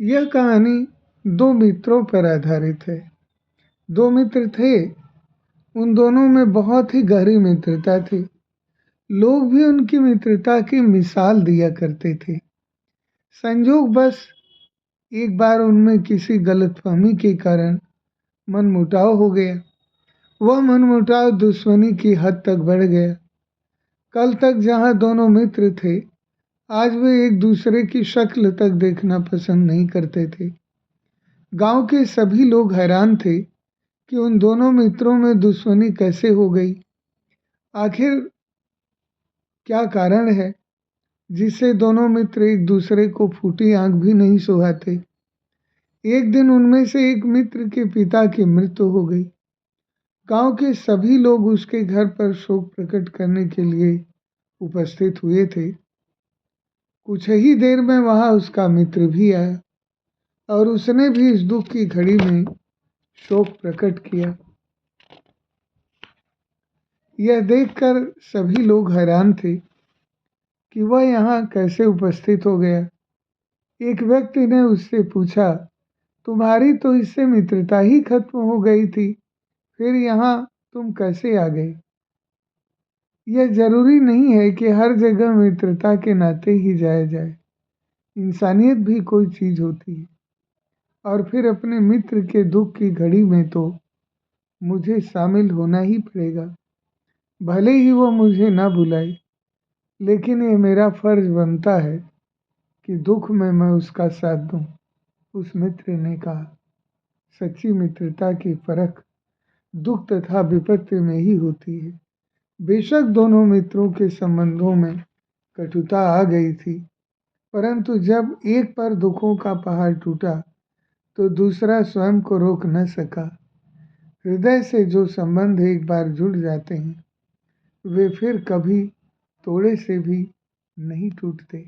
यह कहानी दो मित्रों पर आधारित है। दो मित्र थे, उन दोनों में बहुत ही गहरी मित्रता थी। लोग भी उनकी मित्रता की मिसाल दिया करते थे। संजोग बस एक बार उनमें किसी गलतफहमी के कारण मनमुटाव हो गया। वह मनमुटाव दुश्मनी की हद तक बढ़ गया। कल तक जहाँ दोनों मित्र थे, आज वे एक दूसरे की शक्ल तक देखना पसंद नहीं करते थे। गांव के सभी लोग हैरान थे कि उन दोनों मित्रों में दुश्मनी कैसे हो गई। आखिर क्या कारण है जिससे दोनों मित्र एक दूसरे को फूटी आंख भी नहीं सुहाते। एक दिन उनमें से एक मित्र के पिता की मृत्यु हो गई। गांव के सभी लोग उसके घर पर शोक प्रकट करने के लिए उपस्थित हुए थे। कुछ ही देर में वहां उसका मित्र भी आया और उसने भी इस दुख की घड़ी में शोक प्रकट किया। यह देखकर सभी लोग हैरान थे कि वह यहाँ कैसे उपस्थित हो गया। एक व्यक्ति ने उससे पूछा, तुम्हारी तो इससे मित्रता ही खत्म हो गई थी, फिर यहाँ तुम कैसे आ गए? यह जरूरी नहीं है कि हर जगह मित्रता के नाते ही जाया जाए। इंसानियत भी कोई चीज होती है। और फिर अपने मित्र के दुख की घड़ी में तो मुझे शामिल होना ही पड़ेगा। भले ही वो मुझे ना बुलाए, लेकिन ये मेरा फर्ज बनता है कि दुख में मैं उसका साथ दूं। उस मित्र ने कहा, सच्ची मित्रता की परख दुख तथा विपत्ति में ही होती है। बेशक दोनों मित्रों के संबंधों में कटुता आ गई थी, परंतु जब एक पर दुखों का पहाड़ टूटा तो दूसरा स्वयं को रोक न सका। हृदय से जो संबंध एक बार जुड़ जाते हैं, वे फिर कभी तोड़े से भी नहीं टूटते।